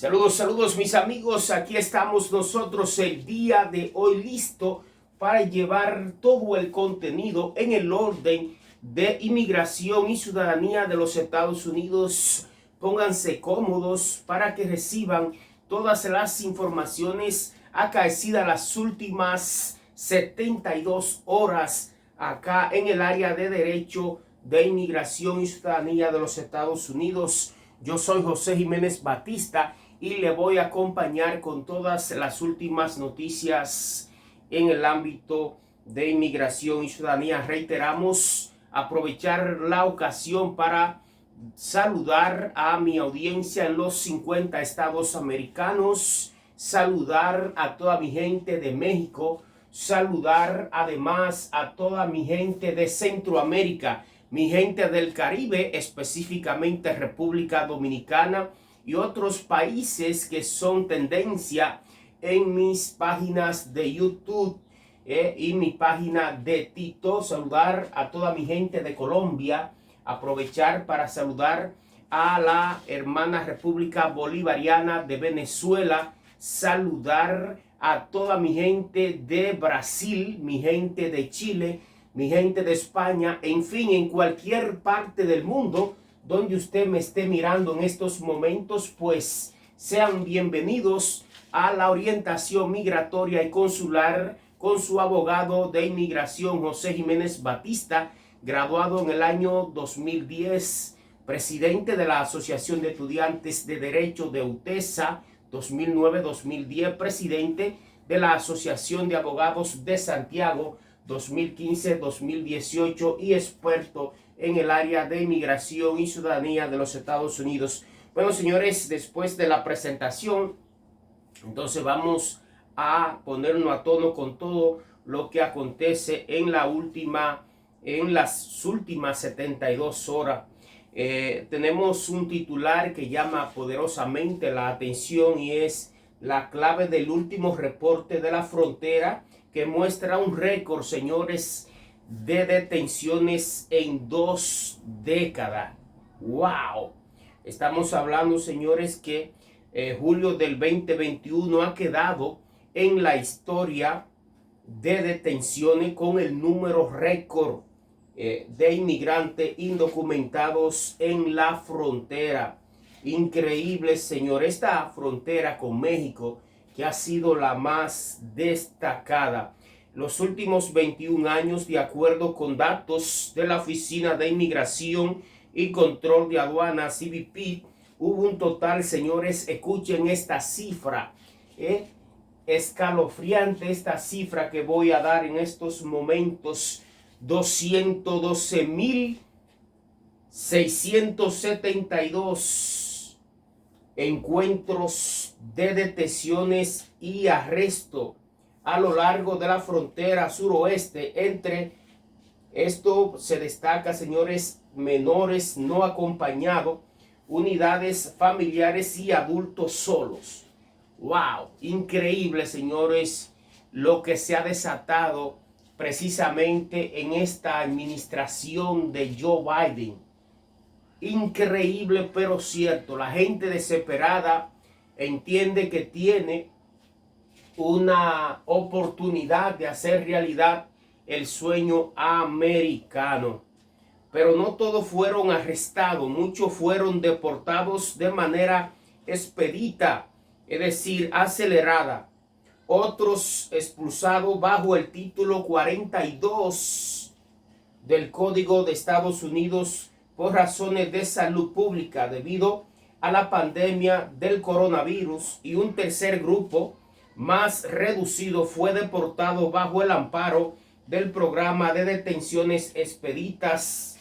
Saludos, saludos mis amigos, aquí estamos nosotros el día de hoy listo para llevar todo el contenido en el orden de inmigración y ciudadanía de los Estados Unidos. Pónganse cómodos para que reciban todas las informaciones acaecidas las últimas 72 horas acá en el área de derecho de inmigración y ciudadanía de los Estados Unidos. Yo soy José Jiménez Batista y le voy a acompañar con todas las últimas noticias en el ámbito de inmigración y ciudadanía. Reiteramos, aprovechar la ocasión para saludar a mi audiencia en los 50 estados americanos, saludar a toda mi gente de México, saludar además a toda mi gente de Centroamérica, mi gente del Caribe, específicamente República Dominicana y otros países que son tendencia en mis páginas de YouTube y mi página de TikTok. Saludar a toda mi gente de Colombia, aprovechar para saludar a la hermana República Bolivariana de Venezuela, saludar a toda mi gente de Brasil, mi gente de Chile, mi gente de España, en fin, en cualquier parte del mundo donde usted me esté mirando en estos momentos, pues sean bienvenidos a la orientación migratoria y consular con su abogado de inmigración José Jiménez Batista, graduado en el año 2010, presidente de la Asociación de Estudiantes de Derecho de UTESA 2009-2010, presidente de la Asociación de Abogados de Santiago 2015-2018 y experto en el área de inmigración y ciudadanía de los Estados Unidos. Bueno, señores, después de la presentación, entonces vamos a ponernos a tono con todo lo que acontece en las últimas 72 horas. Tenemos un titular que llama poderosamente la atención y es la clave del último reporte de la frontera, que muestra un récord, señores, de detenciones en 2 décadas. ¡Wow! Estamos hablando, señores, que julio del 2021 ha quedado en la historia de detenciones con el número récord de inmigrantes indocumentados en la frontera. Increíble, señor. Esta frontera con México, que ha sido la más destacada los últimos 21 años, de acuerdo con datos de la Oficina de Inmigración y Control de Aduanas, CBP, hubo un total, señores, escuchen esta cifra, escalofriante esta cifra que voy a dar en estos momentos: 212,672 encuentros de detenciones y arresto a lo largo de la frontera suroeste. Entre esto se destaca, señores, menores no acompañados, unidades familiares y adultos solos. ¡Wow! Increíble, señores, lo que se ha desatado precisamente en esta administración de Joe Biden. Increíble, pero cierto. La gente desesperada entiende que tiene una oportunidad de hacer realidad el sueño americano. Pero no todos fueron arrestados, muchos fueron deportados de manera expedita, es decir, acelerada. Otros expulsados bajo el título 42 del Código de Estados Unidos por razones de salud pública debido a la pandemia del coronavirus, y un tercer grupo más reducido fue deportado bajo el amparo del programa de detenciones expeditas,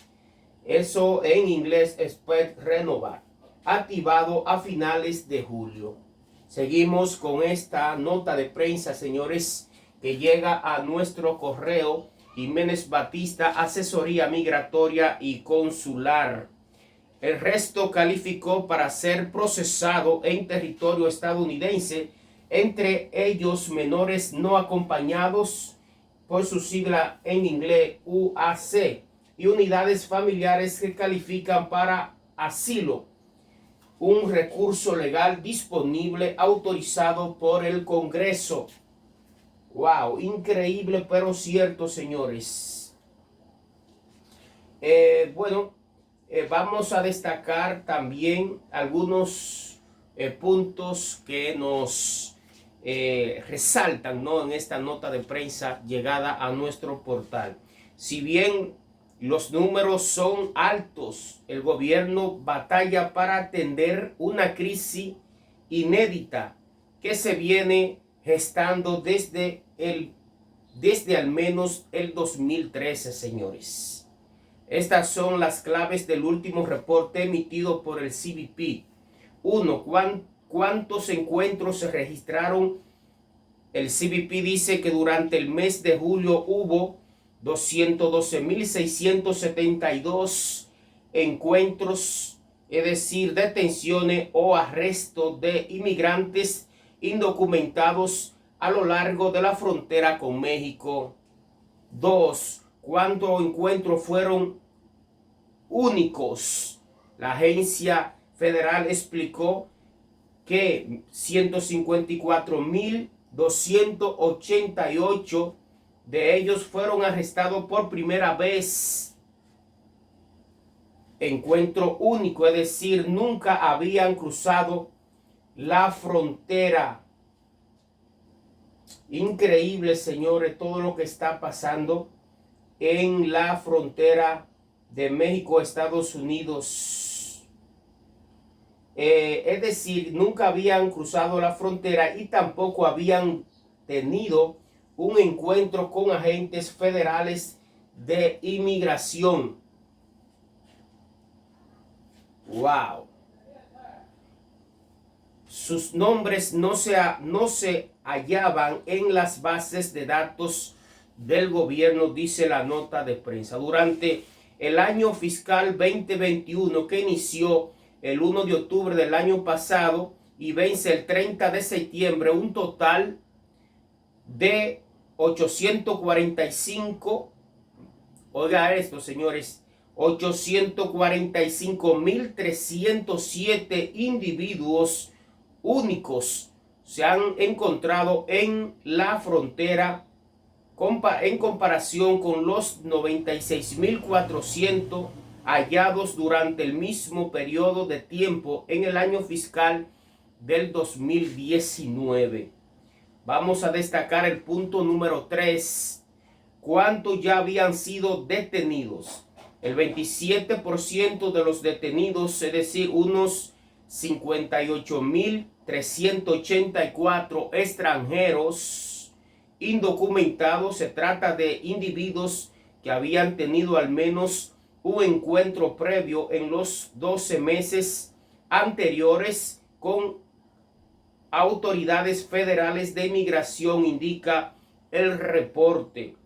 eso en inglés Exped Renovar, activado a finales de julio. Seguimos con esta nota de prensa, señores, que llega a nuestro correo Jiménez Batista, asesoría migratoria y consular. El resto calificó para ser procesado en territorio estadounidense, entre ellos menores no acompañados, por su sigla en inglés UAC, y unidades familiares que califican para asilo. un recurso legal disponible autorizado por el Congreso. Wow, increíble pero cierto, señores. Vamos a destacar también algunos puntos que nos resaltan, ¿no?, en esta nota de prensa llegada a nuestro portal. Si bien los números son altos, el gobierno batalla para atender una crisis inédita que se viene gestando desde al menos el 2013, señores. Estas son las claves del último reporte emitido por el CBP. 1. ¿Cuántos encuentros se registraron? El CBP dice que durante el mes de julio hubo 212.672 encuentros, es decir, detenciones o arrestos de inmigrantes indocumentados a lo largo de la frontera con México. 2. ¿Cuántos encuentros fueron únicos? La agencia federal explicó que 154.288 de ellos fueron arrestados por primera vez. Encuentro único, es decir, nunca habían cruzado la frontera. Increíble, señores, todo lo que está pasando en la frontera de México, Estados Unidos. Es decir, nunca habían cruzado la frontera y tampoco habían tenido un encuentro con agentes federales de inmigración. Wow. Sus nombres no se hallaban en las bases de datos del gobierno, dice la nota de prensa. Durante el año fiscal 2021, que inició el 1 de octubre del año pasado y vence el 30 de septiembre, un total de 845, oiga esto, señores, 845.307 individuos únicos se han encontrado en la frontera, en comparación con los 96.400 hallados durante el mismo periodo de tiempo en el año fiscal del 2019. Vamos a destacar el punto número 3. ¿Cuántos ya habían sido detenidos? El 27% de los detenidos, es decir, unos 58.384 extranjeros indocumentados. Se trata de individuos que habían tenido al menos un encuentro previo en los 12 meses anteriores con autoridades federales de inmigración, indica el reporte.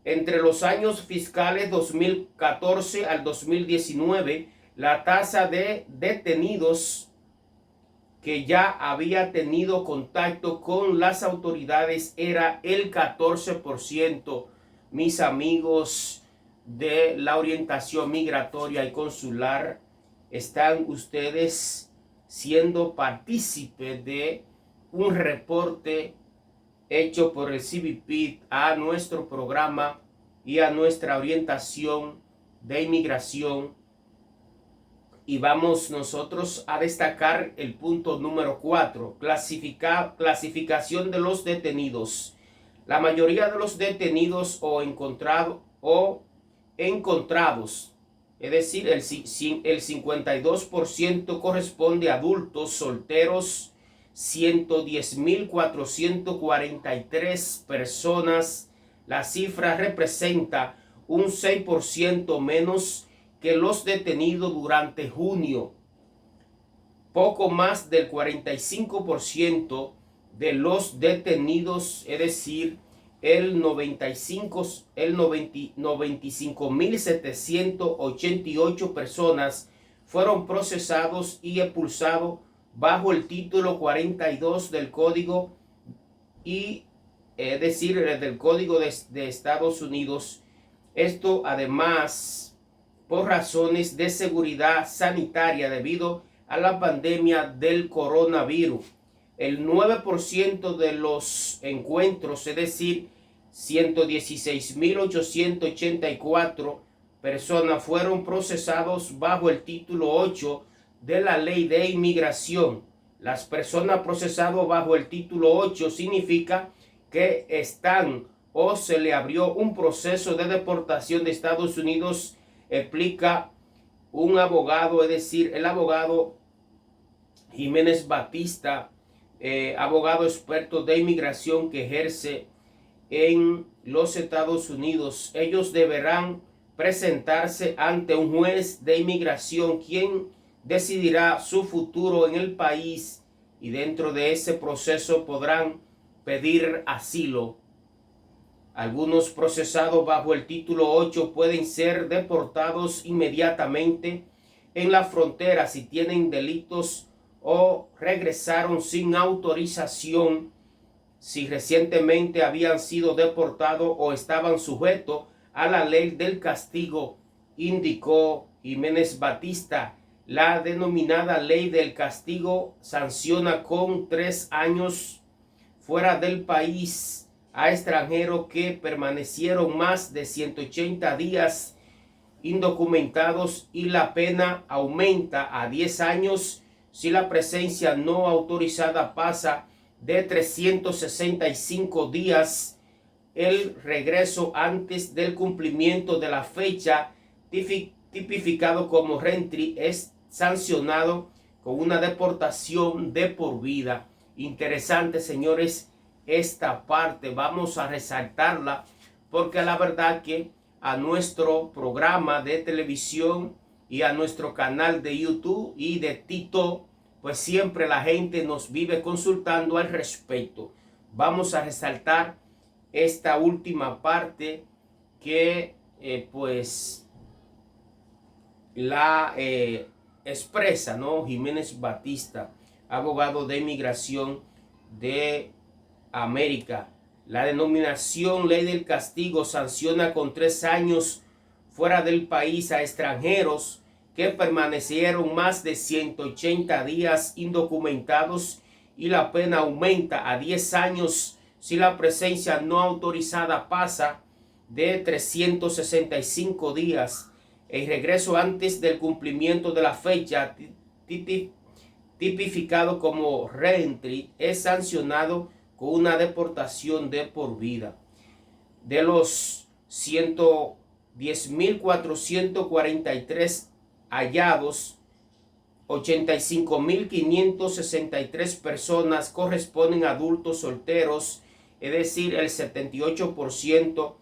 Entre los años fiscales 2014 al 2019, la tasa de detenidos que ya había tenido contacto con las autoridades era el 14%. Mis amigos de la orientación migratoria y consular, están ustedes siendo partícipes de un reporte hecho por el CBP a nuestro programa y a nuestra orientación de inmigración. Y vamos nosotros a destacar el punto número 4, clasificación de los detenidos. La mayoría de los detenidos o encontrados, es decir, el 52% corresponde a adultos solteros, 110.443 personas. La cifra representa un 6% menos que los detenidos durante junio. Poco más del 45% de los detenidos, es decir, el 95.788 personas fueron procesados y expulsados bajo el título 42 del Código, es decir, del Código de Estados Unidos. Esto además por razones de seguridad sanitaria debido a la pandemia del coronavirus. El 9% de los encuentros, es decir, 116.884 personas fueron procesados bajo el título 8 de la Ley de Inmigración. Las personas procesadas bajo el título 8 significa que están o se le abrió un proceso de deportación de Estados Unidos, explica un abogado, es decir, el abogado Jiménez Batista, abogado experto de inmigración que ejerce en los Estados Unidos. Ellos deberán presentarse ante un juez de inmigración quien decidirá su futuro en el país, y dentro de ese proceso podrán pedir asilo. Algunos procesados bajo el título 8 pueden ser deportados inmediatamente en la frontera si tienen delitos o regresaron sin autorización, si recientemente habían sido deportados o estaban sujetos a la ley del castigo, indicó Jiménez Batista. La denominada ley del castigo sanciona con 3 años fuera del país a extranjeros que permanecieron más de 180 días indocumentados, y la pena aumenta a 10 años si la presencia no autorizada pasa de 365 días. El regreso antes del cumplimiento de la fecha tipificado como reentry es sancionado con una deportación de por vida. Interesante, señores, esta parte vamos a resaltarla porque la verdad que a nuestro programa de televisión y a nuestro canal de YouTube y de TikTok, pues siempre la gente nos vive consultando al respecto. Vamos a resaltar esta última parte que pues la expresa, ¿no?, Jiménez Batista, abogado de inmigración de América. La denominación ley del castigo sanciona con 3 años fuera del país a extranjeros que permanecieron más de 180 días indocumentados, y la pena aumenta a 10 años si la presencia no autorizada pasa de 365 días. El regreso antes del cumplimiento de la fecha, tipificado como reentry, es sancionado con una deportación de por vida. De los 110.443 hallados, 85.563 personas corresponden a adultos solteros, es decir, el 78%,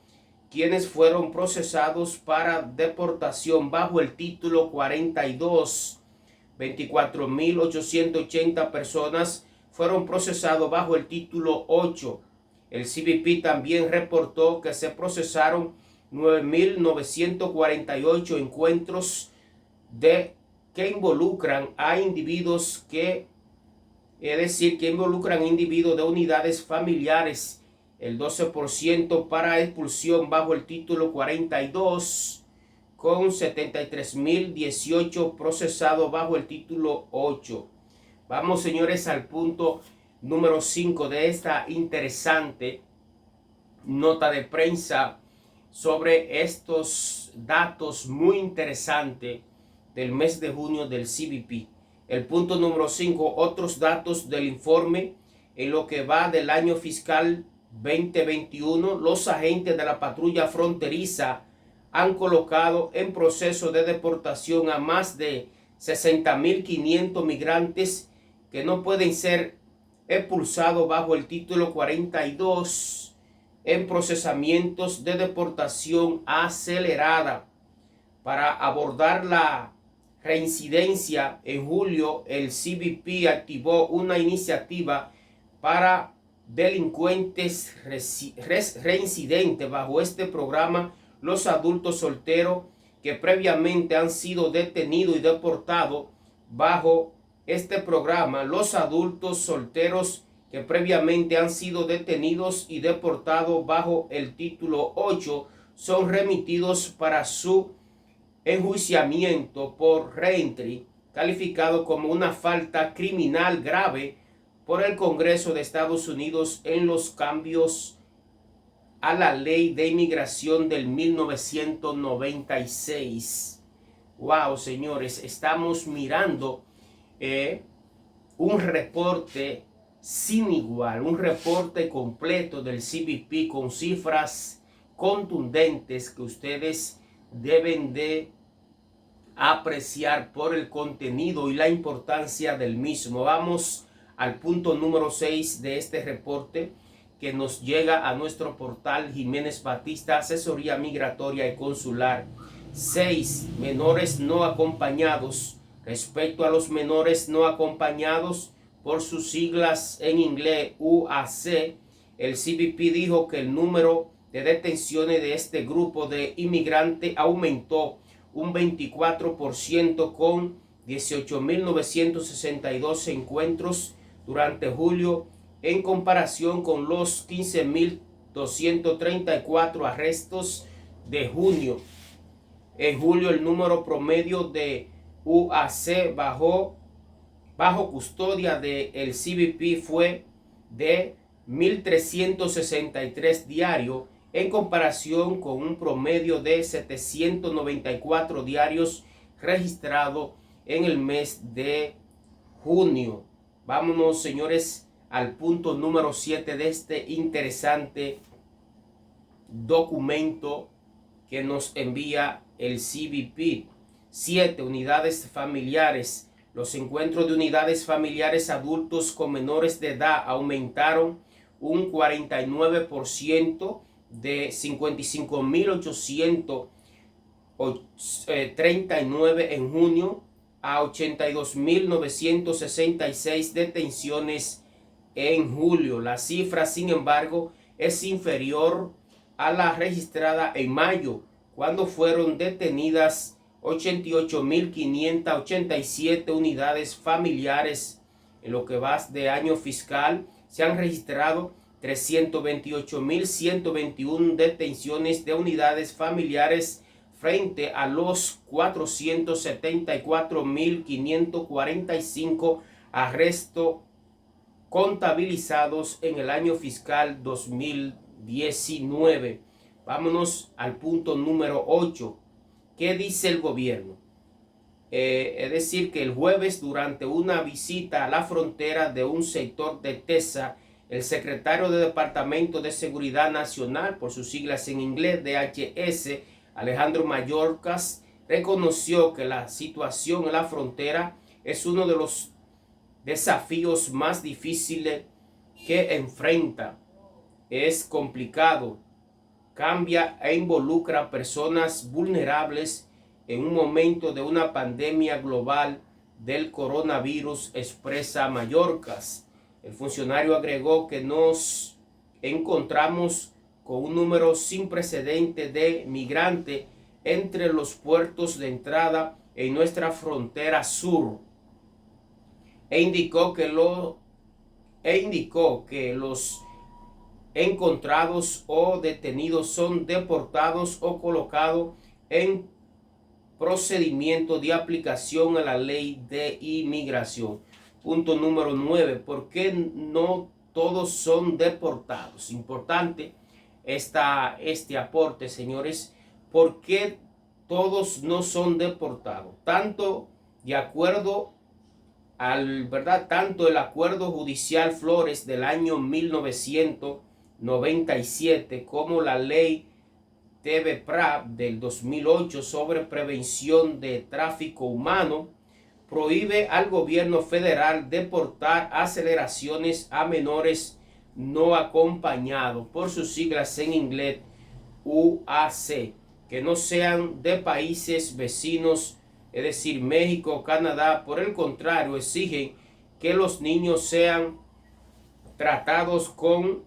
quienes fueron procesados para deportación bajo el título 42. 24.880 personas fueron procesados bajo el título 8. El CBP también reportó que se procesaron 9.948 encuentros que involucran a individuos que involucran individuos de unidades familiares, el 12% para expulsión bajo el título 42, con 73.018 procesados bajo el título 8. Vamos, señores, al punto número 5 de esta interesante nota de prensa sobre estos datos muy interesantes del mes de junio del CBP. El punto número 5, otros datos del informe. En lo que va del año fiscal 2021, los agentes de la patrulla fronteriza han colocado en proceso de deportación a más de 60.500 migrantes que no pueden ser expulsados bajo el título 42 en procesamientos de deportación acelerada. Para abordar la reincidencia, en julio el CBP activó una iniciativa para delincuentes reincidentes. Bajo este programa, los adultos solteros que previamente han sido detenidos y deportados bajo este programa, los adultos solteros que previamente han sido detenidos y deportados bajo el título 8 son remitidos para su enjuiciamiento por reentry calificado como una falta criminal grave por el Congreso de Estados Unidos en los cambios a la ley de inmigración del 1996. Wow, señores, estamos mirando un reporte sin igual, un reporte completo del CBP con cifras contundentes que ustedes deben de apreciar por el contenido y la importancia del mismo. Vamos al punto número 6 de este reporte que nos llega a nuestro portal Jiménez Batista, Asesoría Migratoria y Consular. 6. Menores no acompañados. Respecto a los menores no acompañados, por sus siglas en inglés UAC, el CBP dijo que el número de detenciones de este grupo de inmigrantes aumentó un 24% con 18.962 encuentros durante julio en comparación con los 15.234 arrestos de junio. En julio el número promedio de UAC bajo custodia del CBP fue de 1.363 diarios en comparación con un promedio de 794 diarios registrado en el mes de junio. Vámonos, señores, al punto número 7 de este interesante documento que nos envía el CBP. 7. Unidades familiares. Los encuentros de unidades familiares adultos con menores de edad aumentaron un 49% de 55.839 en junio a 82.966 detenciones en julio. La cifra, sin embargo, es inferior a la registrada en mayo, cuando fueron detenidas 88.587 unidades familiares. En lo que va de año fiscal, se han registrado 328.121 detenciones de unidades familiares frente a los 474.545 arrestos contabilizados en el año fiscal 2019. Vámonos al punto número 8. ¿Qué dice el gobierno? Es decir, que el jueves, durante una visita a la frontera de un sector de Texas, el secretario del Departamento de Seguridad Nacional, por sus siglas en inglés DHS, Alejandro Mayorkas, reconoció que la situación en la frontera es uno de los desafíos más difíciles que enfrenta. Es complicado, cambia e involucra a personas vulnerables en un momento de una pandemia global del coronavirus, expresa Mayorkas. El funcionario agregó que nos encontramos con un número sin precedentes de migrantes entre los puertos de entrada en nuestra frontera sur e indicó que los encontrados o detenidos son deportados o colocados en procedimiento de aplicación a la ley de inmigración. Punto número 9. ¿Por qué no todos son deportados? Importante este aporte, señores. ¿Por qué todos no son deportados? Tanto el acuerdo judicial Flores del año 1997 como la ley TVPRA del 2008 sobre prevención de tráfico humano prohíbe al gobierno federal deportar aceleraciones a menores no acompañados, por sus siglas en inglés UAC, que no sean de países vecinos, es decir, México o Canadá. Por el contrario, exigen que los niños sean tratados con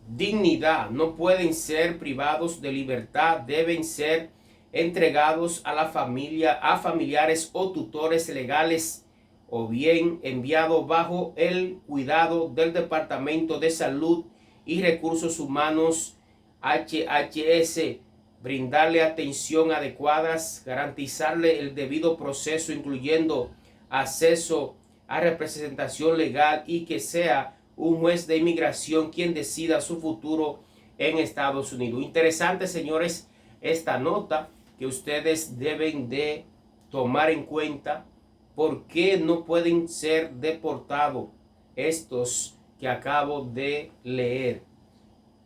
dignidad, no pueden ser privados de libertad, deben ser entregados a la familia, a familiares o tutores legales, o bien enviados bajo el cuidado del Departamento de Salud y Recursos Humanos HHS brindarle atención adecuada, garantizarle el debido proceso, incluyendo acceso a representación legal, y que sea un juez de inmigración quien decida su futuro en Estados Unidos. Interesante, señores, esta nota que ustedes deben de tomar en cuenta. ¿Por qué no pueden ser deportados estos que acabo de leer?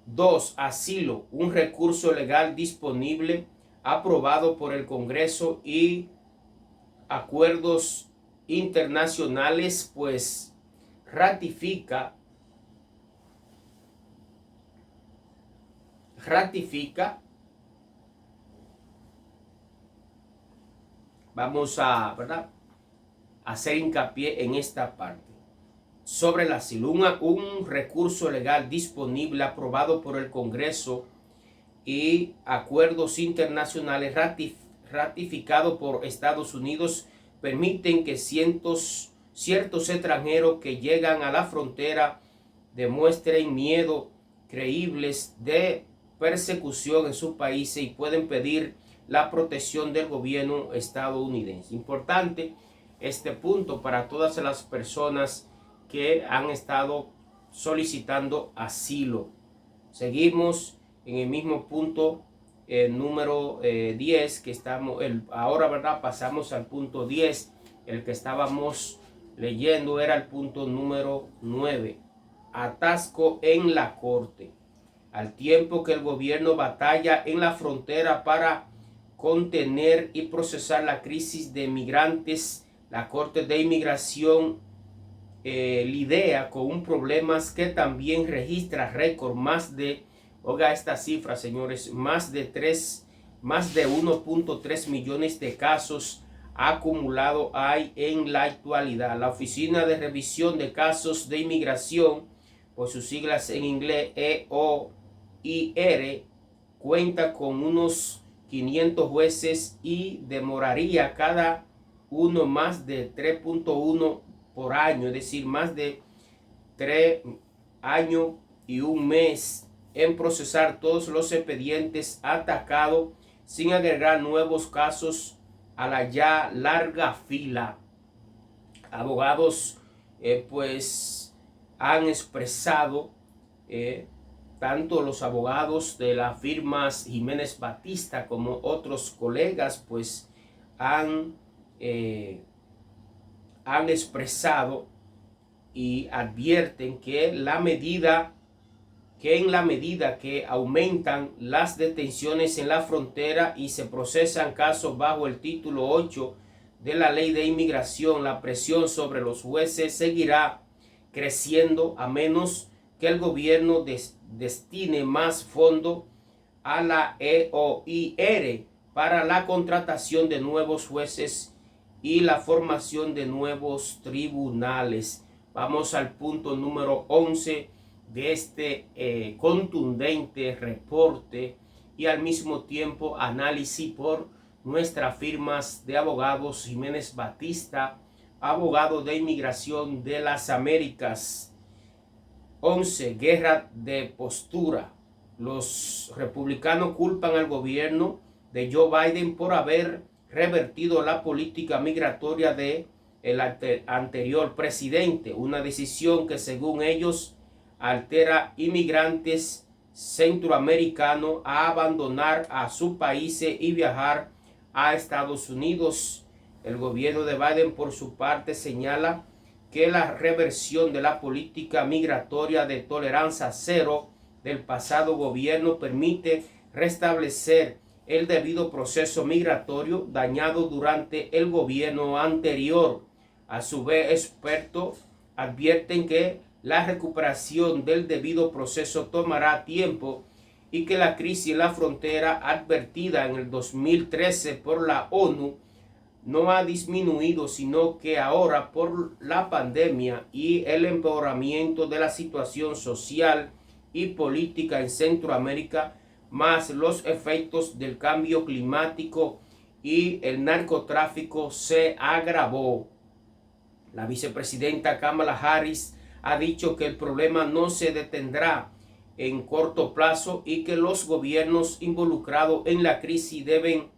2. Asilo, un recurso legal disponible, aprobado por el Congreso, y acuerdos internacionales, pues ratifica vamos a, ¿verdad?, hacer hincapié en esta parte. Sobre el asilo, un recurso legal disponible, aprobado por el Congreso, y acuerdos internacionales ratificados por Estados Unidos permiten que ciertos extranjeros que llegan a la frontera demuestren miedo creíbles de persecución en sus países y pueden pedir la protección del gobierno estadounidense. Importante este punto para todas las personas que han estado solicitando asilo. Seguimos en el mismo punto número 10 que estamos, ahora, ¿verdad? Pasamos al punto 10. El que estábamos leyendo era el punto número 9. Atasco en la corte. Al tiempo que el gobierno batalla en la frontera para contener y procesar la crisis de migrantes, la Corte de Inmigración lidia con un problema que también registra récord. Oiga esta cifra, señores, más de 1.3 millones de casos acumulados hay en la actualidad. La Oficina de Revisión de Casos de Inmigración, por sus siglas en inglés EOIR, cuenta con unos 500 jueces y demoraría cada uno más de 3.1 por año, es decir, más de 3 años y un mes en procesar todos los expedientes atacados, sin agregar nuevos casos a la ya larga fila. Abogados pues han expresado, tanto los abogados de las firmas Jiménez Batista como otros colegas, pues han expresado y advierten que en la medida que aumentan las detenciones en la frontera y se procesan casos bajo el título 8 de la ley de inmigración, la presión sobre los jueces seguirá creciendo a menos que el gobierno destine más fondos a la EOIR para la contratación de nuevos jueces y la formación de nuevos tribunales. Vamos al punto número 11 de este contundente reporte y al mismo tiempo análisis por nuestras firmas de abogados Jiménez Batista, abogado de inmigración de las Américas. 11. Guerra de postura. Los republicanos culpan al gobierno de Joe Biden por haber revertido la política migratoria de el anterior presidente, una decisión que según ellos altera inmigrantes centroamericanos a abandonar a sus países y viajar a Estados Unidos. El gobierno de Biden, por su parte, señala que la reversión de la política migratoria de tolerancia cero del pasado gobierno permite restablecer el debido proceso migratorio dañado durante el gobierno anterior. A su vez, expertos advierten que la recuperación del debido proceso tomará tiempo y que la crisis en la frontera advertida en el 2013 por la ONU no ha disminuido, sino que ahora, por la pandemia y el empeoramiento de la situación social y política en Centroamérica, más los efectos del cambio climático y el narcotráfico, se agravó. La vicepresidenta Kamala Harris ha dicho que el problema no se detendrá en corto plazo y que los gobiernos involucrados en la crisis deben,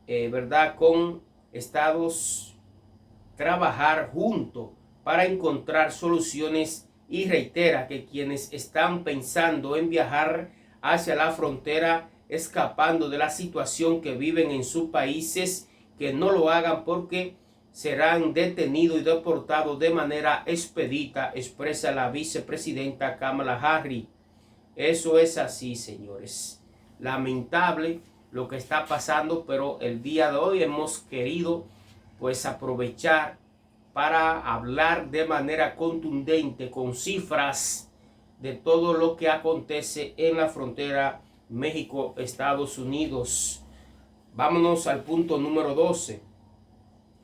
¿verdad?, con estados trabajar juntos para encontrar soluciones, y reitera que quienes están pensando en viajar hacia la frontera escapando de la situación que viven en sus países, que no lo hagan porque serán detenidos y deportados de manera expedita, expresa la vicepresidenta Kamala Harris. Eso es así, señores. Lamentable lo que está pasando, pero el día de hoy hemos querido pues aprovechar para hablar de manera contundente, con cifras, de todo lo que acontece en la frontera México-Estados Unidos. Vámonos al punto número 12.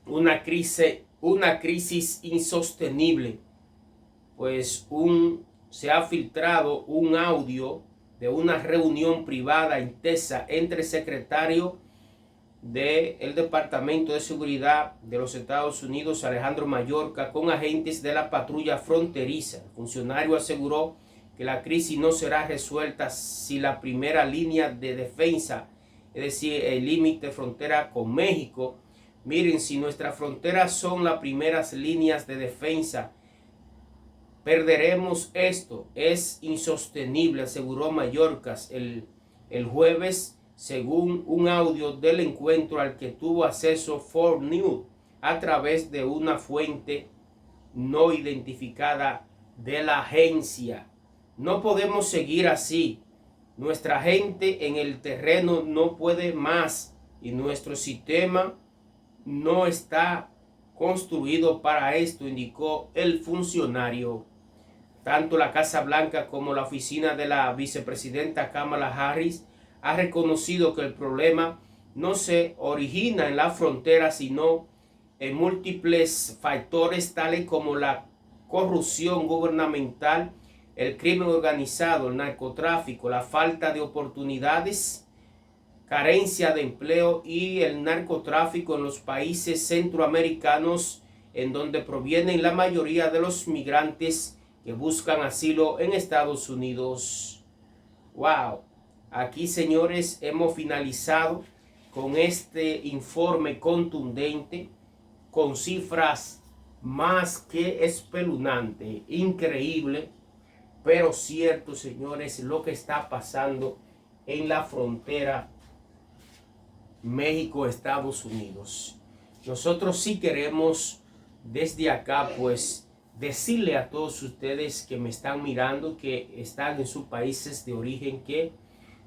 Una crisis insostenible. Pues se ha filtrado un audio de una reunión privada intensa entre el secretario del Departamento de Seguridad de los Estados Unidos, Alejandro Mayorkas, con agentes de la patrulla fronteriza. El funcionario aseguró que la crisis no será resuelta si la primera línea de defensa, es decir, el límite frontera con México, miren, si nuestras fronteras son las primeras líneas de defensa, perderemos esto. Es insostenible, aseguró Mayorkas el jueves, según un audio del encuentro al que tuvo acceso Fox News a través de una fuente no identificada de la agencia. No podemos seguir así. Nuestra gente en el terreno no puede más y nuestro sistema no está construido para esto, indicó el funcionario. Tanto la Casa Blanca como la oficina de la vicepresidenta Kamala Harris ha reconocido que el problema no se origina en la frontera, sino en múltiples factores tales como la corrupción gubernamental, el crimen organizado, el narcotráfico, la falta de oportunidades, carencia de empleo y el narcotráfico en los países centroamericanos, en donde provienen la mayoría de los migrantes que buscan asilo en Estados Unidos. Wow. Aquí, señores, hemos finalizado con este informe contundente, con cifras más que espeluznantes, increíble, pero cierto, señores, lo que está pasando en la frontera México-Estados Unidos. Nosotros sí queremos desde acá, pues, decirle a todos ustedes que me están mirando, que están en sus países de origen, que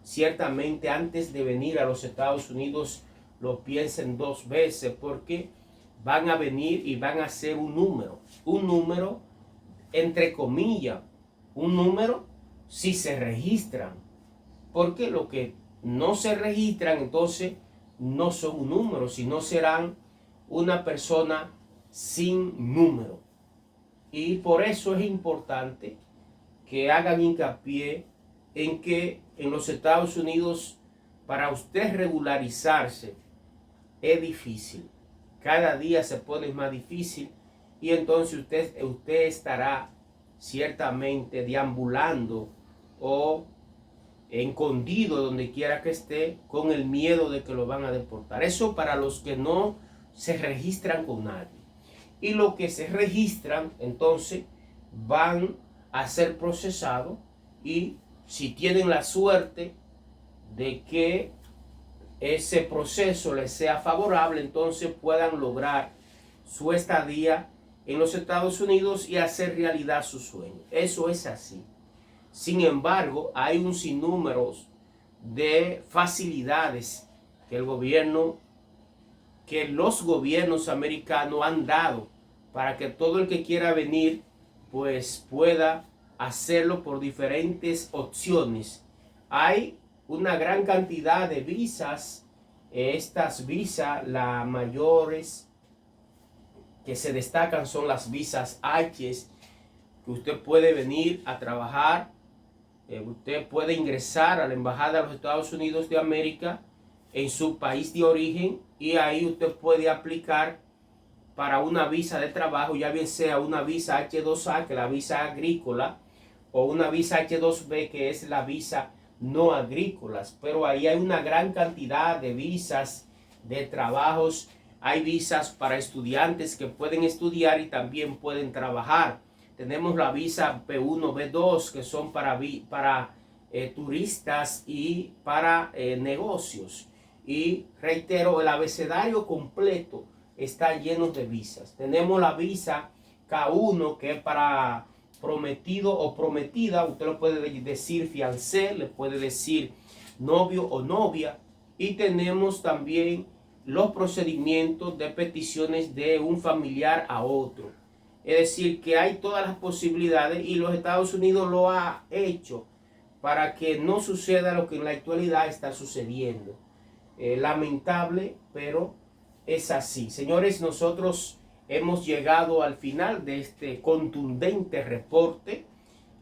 ciertamente antes de venir a los Estados Unidos lo piensen dos veces, porque van a venir y van a ser un número entre comillas, un número si se registran, porque lo que no se registran entonces no son un número, sino serán una persona sin número. Y por eso es importante que hagan hincapié en que en los Estados Unidos, para usted regularizarse, es difícil. Cada día se pone más difícil y entonces usted estará ciertamente deambulando o escondido donde quiera que esté, con el miedo de que lo van a deportar. Eso para los que no se registran con nadie. Y los que se registran, entonces, van a ser procesados y si tienen la suerte de que ese proceso les sea favorable, entonces puedan lograr su estadía en los Estados Unidos y hacer realidad su sueño. Eso es así. Sin embargo, hay un sinnúmero de facilidades que los gobiernos americanos han dado para que todo el que quiera venir pues pueda hacerlo por diferentes opciones. Hay una gran cantidad de visas. Estas visas, las mayores que se destacan son las visas H, que usted puede venir a trabajar. Usted puede ingresar a la embajada de los Estados Unidos de América en su país de origen y ahí usted puede aplicar para una visa de trabajo, ya bien sea una visa H2A, que es la visa agrícola, o una visa H2B, que es la visa no agrícolas, pero ahí hay una gran cantidad de visas, de trabajos. Hay visas para estudiantes que pueden estudiar y también pueden trabajar. Tenemos la visa B1, B2, que son para turistas y para negocios. Y reitero, el abecedario completo está lleno de visas. Tenemos la visa K1, que es para prometido o prometida. Usted lo puede decir fiancé, le puede decir novio o novia. Y tenemos también los procedimientos de peticiones de un familiar a otro. Es decir, que hay todas las posibilidades y los Estados Unidos lo ha hecho para que no suceda lo que en la actualidad está sucediendo. Lamentable, pero es así. Señores, nosotros hemos llegado al final de este contundente reporte.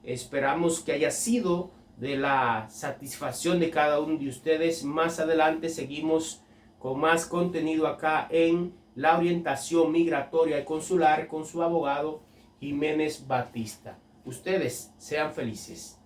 Esperamos que haya sido de la satisfacción de cada uno de ustedes. Más adelante seguimos con más contenido acá en la orientación migratoria y consular con su abogado Jiménez Batista. Ustedes sean felices.